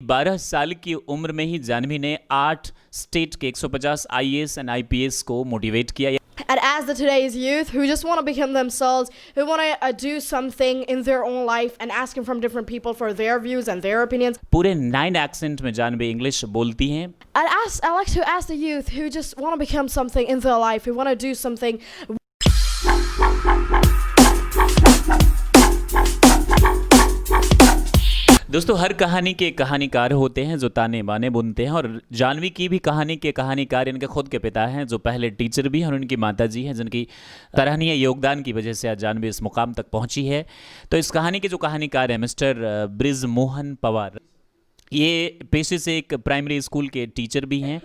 12 साल की उम्र में ही जाह्नवी ने 8 स्टेट के 150 आईएएस एंड आईपीएस को मोटिवेट किया। And as the today's youth who just want to become themselves, who want to do something in their own life and asking from different people for their views and their opinions. पूरे 9 accent में Jahnavi English बोलती हैं। I like to ask the youth who just want to become something in their life, who want to do something. दोस्तों, हर कहानी के कहानीकार होते हैं जो ताने बाने बुनते हैं, और जाह्नवी की भी कहानी के कहानीकार इनके खुद के पिता हैं जो पहले टीचर भी हैं, और उनकी माता जी हैं जिनकी सराहनीय योगदान की वजह से आज जाह्नवी इस मुकाम तक पहुंची है। तो इस कहानी के जो कहानीकार हैं मिस्टर ब्रिजमोहन पवार, ये पेशे से एक प्राइमरी स्कूल के टीचर भी हैं,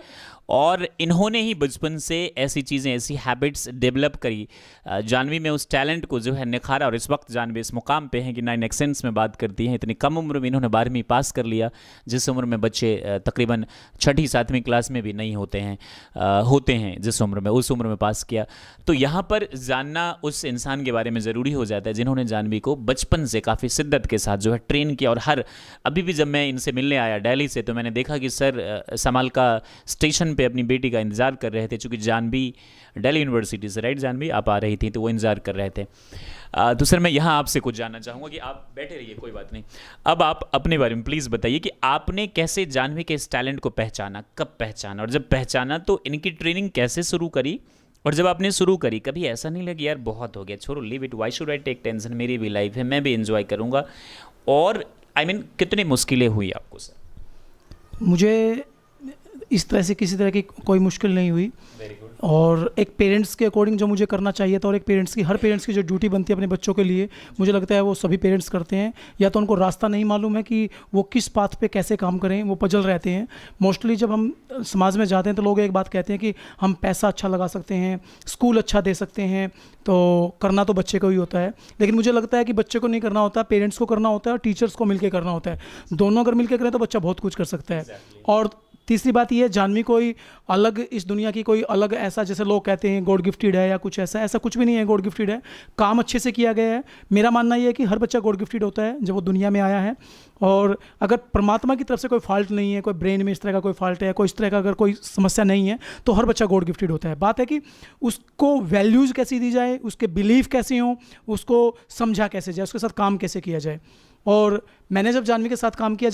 और इन्होंने ही बचपन से ऐसी चीज़ें, ऐसी हैबिट्स डेवलप करी, जाह्नवी में उस टैलेंट को जो है निखारा, और इस वक्त जाह्नवी इस मुकाम पे हैं कि 9 एक्सेंट्स में बात करती हैं। इतनी कम उम्र में इन्होंने 12वीं पास कर लिया, जिस उम्र में बच्चे तकरीबन 6ठी 7वीं क्लास में भी नहीं होते हैं जिस उम्र में, उस उम्र में पास किया। तो यहाँ पर जानना उस इंसान के बारे में ज़रूरी हो जाता है जिन्होंने जाह्नवी को बचपन से काफ़ी शिद्दत के साथ जो है ट्रेन किया। और अभी भी जब मैं इनसे मिलने आया दिल्ली से, तो मैंने देखा कि सर समालका स्टेशन पे अपनी बेटी का इंतज़ार कर रहे थे, क्योंकि जाह्नवी दिल्ली यूनिवर्सिटी से, राइट जाह्नवी, आप आ रही थी, तो वो इंतज़ार कर रहे थे। तो सर मैं यहाँ आपसे कुछ जानना चाहूँगा कि आप बैठे रहिए, कोई बात नहीं। अब आप अपने बारे में प्लीज़ बताइए कि आपने कैसे जाह्नवी के इस टैलेंट को पहचाना, कब पहचाना, और जब पहचाना तो इनकी ट्रेनिंग कैसे शुरू करी, और जब आपने शुरू करी कभी ऐसा नहीं लगा यार बहुत हो गया, छोड़ो, leave it, why should I take tension, मेरी भी लाइफ है, मैं भी एंजॉय करूँगा, और कितनी मुश्किलें हुई आपको सर? मुझे इस तरह से किसी तरह की कोई मुश्किल नहीं हुई, और एक पेरेंट्स के अकॉर्डिंग जो मुझे करना चाहिए था, और एक हर पेरेंट्स की जो ड्यूटी बनती है अपने बच्चों के लिए, मुझे लगता है वो सभी पेरेंट्स करते हैं। या तो उनको रास्ता नहीं मालूम है कि वो किस पाथ पे कैसे काम करें, वो पजल रहते हैं। मोस्टली जब हम समाज में जाते हैं तो लोग एक बात कहते हैं कि हम पैसा अच्छा लगा सकते हैं, स्कूल अच्छा दे सकते हैं, तो करना तो बच्चे को ही होता है। लेकिन मुझे लगता है कि बच्चे को नहीं करना होता, पेरेंट्स को करना होता है, और टीचर्स को मिलकर करना होता है। दोनों अगर मिलकर करें तो बच्चा बहुत कुछ कर सकता है। और तीसरी बात ये है, जाह्नवी कोई अलग, इस दुनिया की कोई अलग ऐसा, जैसे लोग कहते हैं गॉड गिफ्टेड है या कुछ ऐसा कुछ भी नहीं है। गॉड गिफ्टेड है, काम अच्छे से किया गया है। मेरा मानना ये है कि हर बच्चा गॉड गिफ्टेड होता है जब वो दुनिया में आया है, और अगर परमात्मा की तरफ से कोई फॉल्ट नहीं है, कोई ब्रेन में इस तरह का कोई फॉल्ट है, कोई इस तरह का अगर कोई समस्या नहीं है, तो हर बच्चा गॉड गिफ्टेड होता है। बात है कि उसको वैल्यूज़ कैसी दी जाए, उसके बिलीफ कैसे हों, उसको समझा कैसे जाए, उसके साथ काम कैसे किया जाए। और मैंने जब जाह्नवी के साथ काम किया,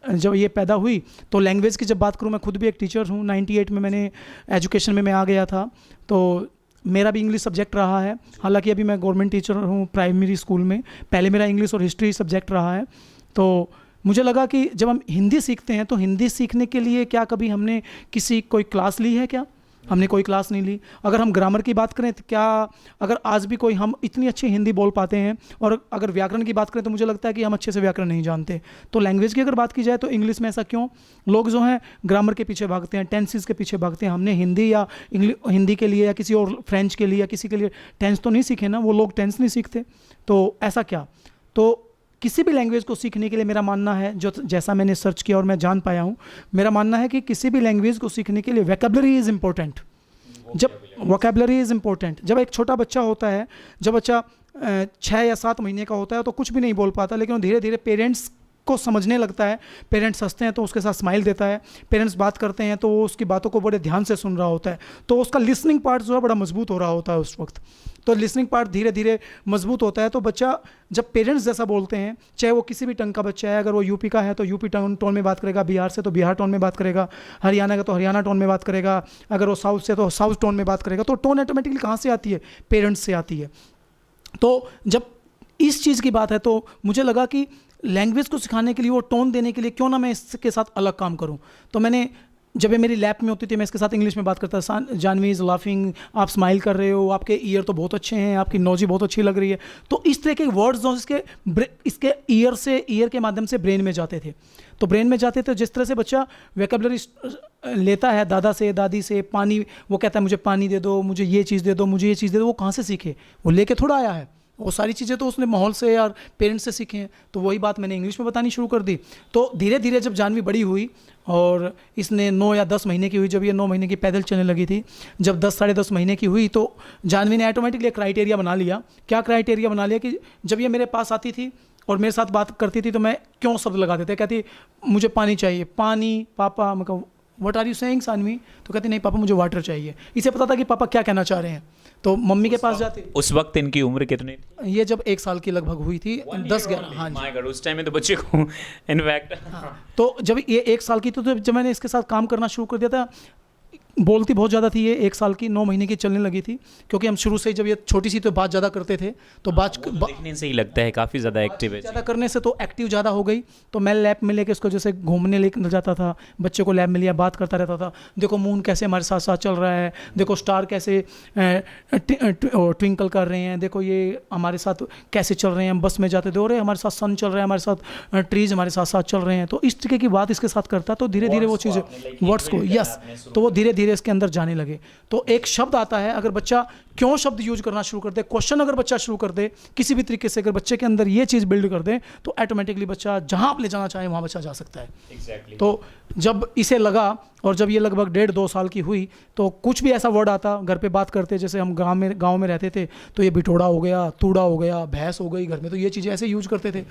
जब ये पैदा हुई, तो लैंग्वेज की जब बात करूँ, मैं खुद भी एक टीचर हूँ। 98 में मैंने एजुकेशन में मैं आ गया था, तो मेरा भी इंग्लिश सब्जेक्ट रहा है। हालांकि अभी मैं गवर्नमेंट टीचर हूँ प्राइमरी स्कूल में, पहले मेरा इंग्लिश और हिस्ट्री सब्जेक्ट रहा है। तो मुझे लगा कि जब हम हिंदी सीखते हैं तो हिंदी सीखने के लिए क्या कभी हमने कोई क्लास ली है क्या? हमने कोई क्लास नहीं ली। अगर हम ग्रामर की बात करें तो क्या, अगर आज भी कोई हम इतनी अच्छी हिंदी बोल पाते हैं, और अगर व्याकरण की बात करें तो मुझे लगता है कि हम अच्छे से व्याकरण नहीं जानते। तो लैंग्वेज की अगर बात की जाए तो इंग्लिश में ऐसा क्यों? लोग जो हैं ग्रामर के पीछे भागते हैं, टेंसेस के पीछे भागते हैं। हमने हिंदी के लिए या किसी और फ्रेंच के लिए या किसी के लिए टेंस तो नहीं सीखे ना, वो लोग टेंस नहीं सीखते, तो ऐसा क्या? तो किसी भी लैंग्वेज को सीखने के लिए मेरा मानना है, जैसा मैंने सर्च किया और मैं जान पाया हूँ, मेरा मानना है कि किसी भी लैंग्वेज को सीखने के लिए vocabulary is important. Vocabulary is important. जब एक छोटा बच्चा होता है, जब बच्चा 6 या 7 महीने का होता है, तो कुछ भी नहीं बोल पाता, लेकिन वो धीरे धीरे पेरेंट्स को समझने लगता है। पेरेंट्स हंसते हैं तो उसके साथ स्माइल देता है, पेरेंट्स बात करते हैं तो वो उसकी बातों को बड़े ध्यान से सुन रहा होता है, तो उसका लिसनिंग पार्ट जो है बड़ा मजबूत हो रहा होता है उस वक्त। तो लिसनिंग पार्ट धीरे धीरे मजबूत होता है, तो बच्चा जब पेरेंट्स जैसा बोलते हैं, चाहे वो किसी भी टंग का बच्चा है, अगर वो यूपी का है तो यूपी टोन में बात करेगा, बिहार से तो बिहार टोन में बात करेगा, हरियाणा का तो हरियाणा टोन में बात करेगा, अगर वो साउथ से तो साउथ टोन में बात करेगा। तो टोन ऑटोमेटिकली कहाँ से आती है? पेरेंट्स से आती है। तो जब इस चीज़ की बात है, तो मुझे लगा कि लैंग्वेज को सिखाने के लिए, वो टोन देने के लिए क्यों ना मैं इसके साथ अलग काम करूं। तो मैंने, जब ये मेरी लैब में होती थी, मैं इसके साथ इंग्लिश में बात करता था, जाह्नवी इज़ लाफिंग, आप स्माइल कर रहे हो, आपके ईयर तो बहुत अच्छे हैं, आपकी नोजी बहुत अच्छी लग रही है। तो इस तरह के वर्ड्स जो इसके ईयर के माध्यम से ब्रेन में जाते थे, तो ब्रेन में जाते थे। जिस तरह से बच्चा वोकैबुलरी लेता है दादा से, दादी से, पानी, वो कहता है मुझे पानी दे दो, मुझे ये चीज़ दे दो, मुझे ये चीज़ दे दो, वो कहाँ से सीखे? वो लेके थोड़ा आया है, वो सारी चीज़ें तो उसने माहौल से और पेरेंट्स से सीखे हैं। तो वही बात मैंने इंग्लिश में बतानी शुरू कर दी। तो धीरे धीरे जब जाह्नवी बड़ी हुई, और इसने 9 या 10 महीने की हुई, जब ये 9 महीने की पैदल चलने लगी थी, जब 10 साढ़े 10 महीने की हुई, तो जाह्नवी ने ऑटोमेटिकली एक क्राइटेरिया बना लिया। क्या क्राइटेरिया बना लिया? कि जब ये मेरे पास आती थी और मेरे साथ बात करती थी तो मैं क्यों शब्द लगा देते, कहती मुझे पानी चाहिए, पानी पापा। मैं कहूँ what are you saying Saanvi, तो कहती नहीं पापा मुझे वाटर चाहिए। इसे पता था कि पापा क्या कहना चाह रहे हैं, तो मम्मी के पास जाती। उस वक्त इनकी उम्र कितनी थी? ये जब 1 साल की लगभग हुई थी, 10-11। हाँ जी। माय गॉड, उस टाइम में तो बच्चे को इनफैक्ट तो जब ये 1 साल की थी तो जब मैंने इसके साथ काम करना शुरू कर दिया था, बोलती बहुत ज़्यादा थी ये। 1 साल की 9 महीने की चलने लगी थी, क्योंकि हम शुरू से ही जब ये छोटी सी तो बात ज़्यादा करते थे, तो बात देखने से ही लगता है काफ़ी ज़्यादा एक्टिव है। ज़्यादा करने से तो एक्टिव ज़्यादा हो गई। तो मैं लैब में लेके इसको जैसे घूमने लेकर जाता था, बच्चे को लैब में लिया, बात करता रहता था, देखो मून कैसे हमारे साथ साथ चल रहा है, देखो स्टार कैसे ट्विंकल कर रहे हैं, देखो ये हमारे साथ कैसे चल रहे हैं, हम बस में जाते थे और हमारे साथ सन चल रहा है, हमारे साथ ट्रीज हमारे साथ साथ चल रहे हैं। तो इस तरीके की बात इसके साथ करता, तो धीरे धीरे वो चीज़ें वर्ड्स को, यस, तो वो धीरे धीरे इसके अंदर जाने लगे। तो एक शब्द आता है, अगर बच्चा क्यों शब्द यूज करना शुरू कर दे, क्वेश्चन अगर बच्चा शुरू कर दे किसी भी तरीके से, अगर बच्चे के अंदर ये चीज़ बिल्ड कर दे, तो ऑटोमेटिकली बच्चा जहां आप ले जाना चाहे वहां बच्चा जा सकता है। Exactly. तो जब इसे लगा और जब ये लगभग 1.5-2 साल की हुई, तो कुछ भी ऐसा वर्ड आता, घर पे बात करते, जैसे हम गांव में रहते थे, तो ये बिटोड़ा हो गया, तूड़ा हो गया, भैंस हो गई, घर में तो ये चीज़ें ऐसे यूज करते थे।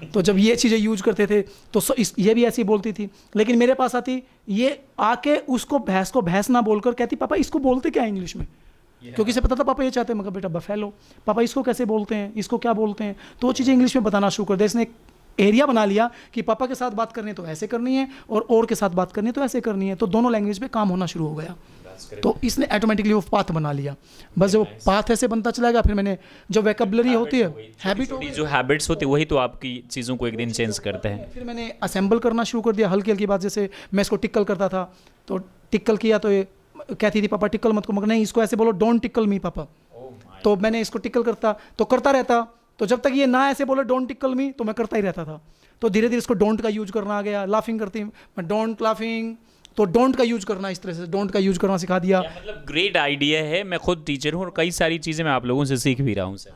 तो जब ये चीज़ें यूज करते थे तो ये भी ऐसी बोलती थी, लेकिन मेरे पास आती, ये आके उसको भैंस ना बोलकर कहती पापा इसको बोलते क्या इंग्लिश में, क्योंकि इसे पता था पापा ये चाहते हैं, मगर बेटा बफेलो, पापा इसको कैसे बोलते हैं, इसको क्या बोलते हैं, तो वो चीज़ें इंग्लिश में बताना शुरू कर दे। इसने एक एरिया बना लिया कि पापा के साथ बात करनी है तो ऐसे करनी है, और के साथ बात करनी है तो ऐसे करनी है, तो दोनों लैंग्वेज पे काम होना शुरू हो गया। तो इसने ऑटोमेटिकली वो पाथ बना लिया, बस वो पाथ ऐसे बनता चला गया। फिर मैंने जो वैकेबुलरी होती है, हैबिट होती है, जो हैबिट्स होती है, वही तो आपकी चीज़ों को एक दिन चेंज करते हैं। फिर मैंने असेंबल करना शुरू कर दिया, हल्की हल्की बात, जैसे मैं इसको टिक्कल करता था, तो टिक्कल किया तो ये कहती थी पापा टिक्कल मत को, मगर नहीं इसको ऐसे बोलो, डोंट टिक्कल मी पापा। तो मैंने इसको टिक्कल करता रहता, तो जब तक ये ना ऐसे बोले डोंट टिक्कल मी, तो मैं करता ही रहता था। तो धीरे धीरे इसको डोंट का यूज करना आ गया। लाफिंग करती मैं डोंट लाफिंग, तो डोंट का यूज करना, इस तरह से डोंट का यूज करना सिखा दिया। मतलब ग्रेट आइडिया है, मैं खुद टीचर हूँ और कई सारी चीज़ें मैं आप लोगों से सीख भी रहा हूँ सर।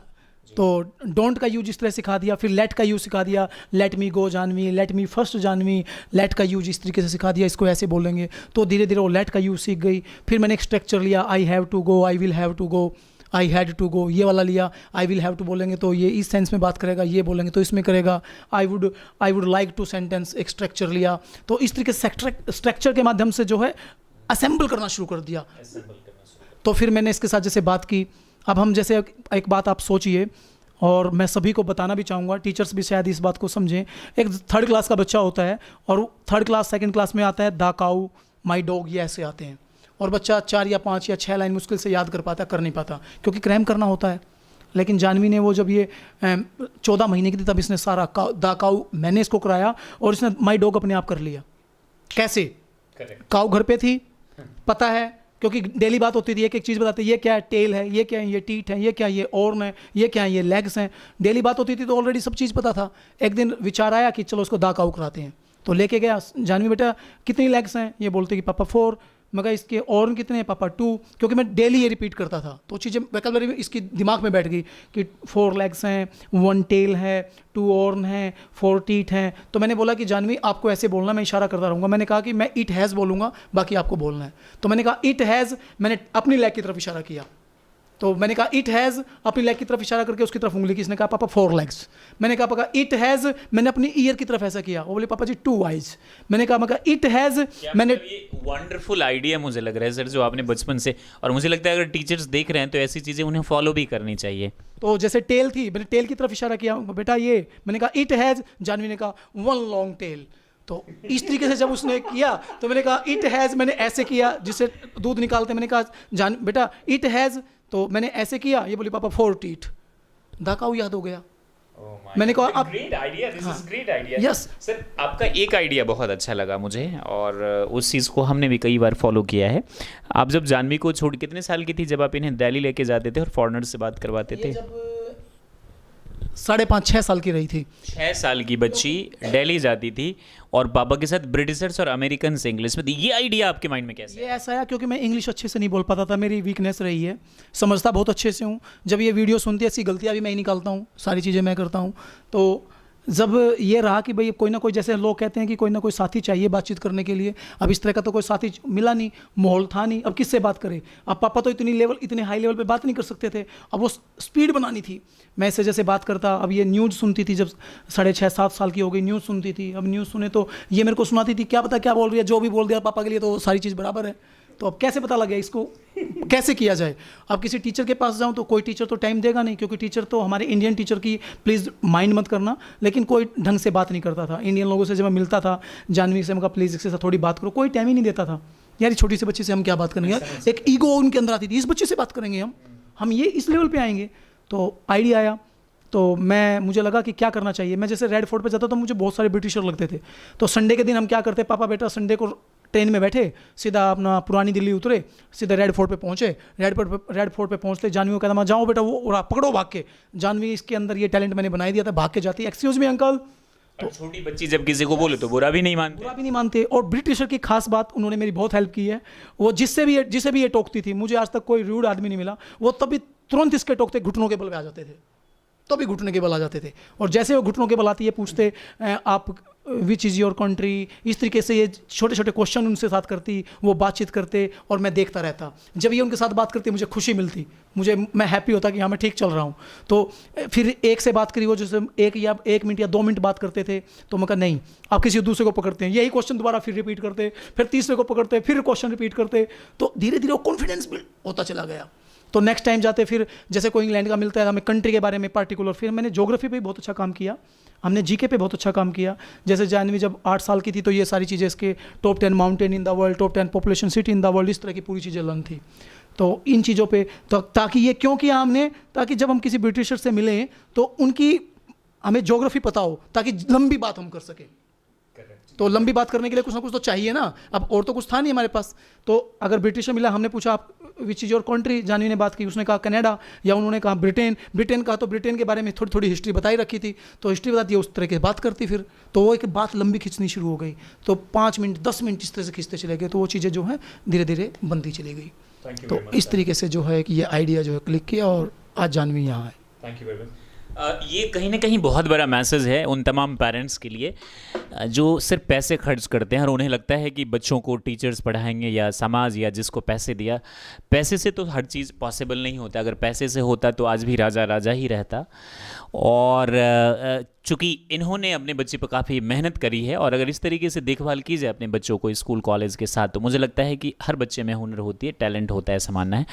तो डोंट का यूज इस तरह सिखा दिया। फिर लेट का यूज सिखा दिया, let me go Janvi, let me first Janvi, let का यूज इस तरीके से सिखा दिया, इसको ऐसे बोलेंगे। तो धीरे धीरे वो लेट का यूज सीख गई। फिर मैंने एक स्ट्रक्चर लिया, I have to go, I will have to go, I had to go, ये वाला लिया। आई विल हैव टू बोलेंगे तो ये इस सेंस में बात करेगा, ये बोलेंगे तो इसमें करेगा। I would like to sentence, एक स्ट्रक्चर लिया। तो इस तरीके से स्ट्रक्चर के माध्यम से जो है असेंबल करना शुरू कर दिया। तो फिर मैंने इसके साथ जैसे बात की। अब हम जैसे एक बात आप सोचिए, और मैं सभी को बताना भी चाहूँगा, टीचर्स भी शायद इस बात को समझें। एक 3rd क्लास का बच्चा होता है और 3rd क्लास 2nd क्लास में आता है दा काऊ, माई डॉग, ये ऐसे आते हैं, और बच्चा 4 या 5 या 6 लाइन मुश्किल से याद कर पाता, कर नहीं पाता, क्योंकि क्रैम करना होता है। लेकिन जानवी ने वो जब ये 14 महीने की थी, तब इसने सारा दा काऊ मैंने इसको कराया और इसने माई डॉग अपने आप कर लिया। कैसे? काऊ घर पे थी, पता है, क्योंकि डेली बात होती थी, एक एक चीज़ बताते, ये क्या है, टेल है, ये क्या है, ये टीट है, ये क्या है, ये ऑर्न है, ये क्या है, ये लेग्स हैं। डेली बात होती थी तो ऑलरेडी सब चीज़ पता था। एक दिन विचार आया कि चलो उसको दा काऊ कराते हैं, तो लेके गया। जानवी बेटा कितनी लेग्स हैं? ये बोलते कि पापा 4। मगर इसके ऑर्न कितने हैं? पापा 2। क्योंकि मैं डेली ये रिपीट करता था, तो चीज़ें वैकेबुलरी में इसकी दिमाग में बैठ गई कि 4 लेग्स हैं, 1 टेल है, 2 ऑर्न हैं, 4 टीट हैं। तो मैंने बोला कि जानवी आपको ऐसे बोलना, मैं इशारा करता रहूँगा। मैंने कहा कि मैं इट हैज़ बोलूँगा, बाकी आपको बोलना है। तो मैंने कहा इट हैज़, मैंने अपनी लेग की तरफ इशारा किया। तो मैंने कहा इट हैज़, अपनी लेग की तरफ इशारा करके उसकी तरफ उंगली की। इसने कहा पापा 4 लेग्स। मैंने कहा पापा इट हैज़, मैंने अपनी ईयर की तरफ ऐसा किया। वो बोले पापा जी 2 आइज। मैंने कहा इट हैज़, मैंने ये वंडरफुल आइडिया मुझे लग रहा है सर, जो आपने बचपन से, और मुझे लगता है अगर टीचर्स देख रहे हैं तो ऐसी चीज़ें उन्हें फॉलो भी करनी चाहिए। तो जैसे टेल थी, मैंने टेल की तरफ इशारा किया, बेटा ये। मैंने कहा इट हैज़, जानवी ने कहा 1 लॉन्ग टेल। तो इस तरीके से जब उसने किया तो मैंने कहा इट हैज़, मैंने ऐसे किया जिससे दूध निकालते। मैंने कहा बेटा इट हैज़, तो मैंने ऐसे किया। ये बोली पापा 4 टीट, दा काऊ याद हो गया। मैंने कहा अब great idea, this is great idea. Yes sir, आपका एक आइडिया बहुत अच्छा लगा मुझे, और उस चीज़ को हमने भी कई बार फॉलो किया है। आप जब जानवी को छोड़, कितने साल की थी जब आप इन्हें दिल्ली लेके जाते थे और फॉरेनर से बात करवाते थे? जब 5.5-6 साल की रही थी। 6 साल की बच्ची दिल्ली जाती थी और पापा के साथ ब्रिटिशर्स और अमेरिकन से इंग्लिश में। ये आइडिया आपके माइंड में कैसे? ये ऐसा है क्योंकि मैं इंग्लिश अच्छे से नहीं बोल पाता था, मेरी वीकनेस रही है। समझता बहुत अच्छे से हूँ। जब ये वीडियो सुनती है, ऐसी गलतियाँ भी मैं ही निकालता हूँ, सारी चीज़ें मैं करता हूँ। तो जब ये रहा कि भाई कोई ना कोई, जैसे लोग कहते हैं कि कोई ना कोई साथी चाहिए बातचीत करने के लिए, अब इस तरह का तो कोई साथी मिला नहीं, माहौल था नहीं, अब किससे बात करें। अब पापा तो इतने हाई लेवल पे बात नहीं कर सकते थे, अब वो स्पीड बनानी थी। मैं इससे जैसे बात करता, अब ये न्यूज़ सुनती थी, जब 6.5-7 साल की हो गई, न्यूज़ सुनती थी। अब न्यूज़ सुने तो ये मेरे को सुनाती थी, क्या पता क्या बोल रही है, जो भी बोल दिया पापा के लिए तो सारी चीज़ बराबर है। तो अब कैसे पता लगे इसको कैसे किया जाए। अब किसी टीचर के पास जाऊं तो कोई टीचर तो टाइम देगा नहीं, क्योंकि टीचर तो हमारे इंडियन टीचर की, प्लीज़ माइंड मत करना, लेकिन कोई ढंग से बात नहीं करता था। इंडियन लोगों से जब मैं मिलता था, जानवी से मैं कहा प्लीज़ इसके साथ थोड़ी बात करो, कोई टाइम ही नहीं देता था। यार छोटी सी बच्ची से हम क्या बात करेंगे यार, एक ईगो उनके अंदर आती थी, इस बच्चे से बात करेंगे हम ये इस लेवल पर आएंगे। तो आइडिया आया, तो मुझे लगा कि क्या करना चाहिए। मैं जैसे रेड फोर्ट पे जाता तो मुझे बहुत सारे ब्रिटिशर लगते थे। तो संडे के दिन हम क्या करते, पापा बेटा संडे को ट्रेन में बैठे, सीधा अपना पुरानी दिल्ली उतरे, सीधा रेड फोर्ट पे पहुंचे। रेड फोर्ट पे पहुंचते जानवी को कहता मैं जाओ बेटा, वो पकड़ो भाग के। जानवी इसके अंदर ये टैलेंट मैंने बनाई दिया था, भाग के जाती, एक्सक्यूज मी अंकल। तो छोटी बच्ची जब किसी को बोले तो बुरा भी नहीं मानते। और ब्रिटिशर की खास बात, उन्होंने मेरी बहुत हेल्प की है। वो जिसे भी ये टोकती थी, मुझे आज तक कोई रूड आदमी नहीं मिला, वो तभी तुरंत इसके टोकते घुटनों के बल पे आ जाते थे, तो भी घुटने के बल आ जाते थे। और जैसे वो घुटनों के बल आती है, पूछते आप विच इज़ योर कंट्री, इस तरीके से ये छोटे छोटे क्वेश्चन उनसे साथ करती, वो बातचीत करते और मैं देखता रहता। जब ये उनके साथ बात करती मुझे खुशी मिलती, मैं हैप्पी होता कि हाँ मैं ठीक चल रहा हूँ। तो फिर एक से बात करी, वो जैसे 1 मिनट या 2 मिनट बात करते थे, तो मैं कहा नहीं, आप किसी दूसरे को पकड़ते हैं, यही क्वेश्चन दोबारा फिर रिपीट करते, फिर तीसरे को पकड़ते, फिर क्वेश्चन रिपीट करते। तो धीरे धीरे वो कॉन्फिडेंस बिल्ड होता चला गया। तो नेक्स्ट टाइम जाते, फिर जैसे कोई इंग्लैंड का मिलता है, हमें कंट्री के बारे में पार्टिकुलर, फिर मैंने ज्योग्राफी पे बहुत अच्छा काम किया, हमने जीके पे बहुत अच्छा काम किया। जैसे जानवी जब 8 साल की थी तो ये सारी चीज़ें, इसके top 10 mountain in the world, top 10 population city in the world, इस तरह की पूरी चीज़ें लर्न थी। तो इन चीज़ों पे तो ताकि ये क्यों किया हमने, ताकि जब हम किसी ब्रिटिशर से मिलें तो उनकी हमें ज्योग्राफी पता हो, ताकि लंबी बात हम कर सकें। तो लंबी बात करने के लिए कुछ ना कुछ तो चाहिए ना, अब और तो कुछ था नहीं हमारे पास। तो अगर ब्रिटिशर मिला, हमने पूछा आप which is your country, Janvi ने बात की, उसने कहा कनाडा, या उन्होंने कहा ब्रिटेन कहा, तो ब्रिटेन के बारे में थोड़ी थोड़ी हिस्ट्री बताई रखी थी, तो हिस्ट्री बता दी, उस तरह की बात करती। फिर तो वो एक बात लंबी खींचनी शुरू हो गई, तो 5 मिनट 10 मिनट इस तरह से खींचते चले गए। तो वो चीज़ें जो है धीरे धीरे बनती चली गई। तो इस तरीके से जो है कि ये आइडिया जो है क्लिक किया और आज जानवी यहाँ है। Thank you very much. ये कहीं ना कहीं बहुत बड़ा मैसेज है उन तमाम पेरेंट्स के लिए जो सिर्फ पैसे खर्च करते हैं और उन्हें लगता है कि बच्चों को टीचर्स पढ़ाएंगे या समाज या जिसको पैसे दिया। पैसे से तो हर चीज़ पॉसिबल नहीं होता, अगर पैसे से होता तो आज भी राजा राजा ही रहता। और चूँकि इन्होंने अपने बच्चे पर काफ़ी मेहनत करी है और अगर इस तरीके से देखभाल की जाए अपने बच्चों को स्कूल कॉलेज के साथ, तो मुझे लगता है कि हर बच्चे में हुनर होती है, टैलेंट होता है, ऐसा मानना है।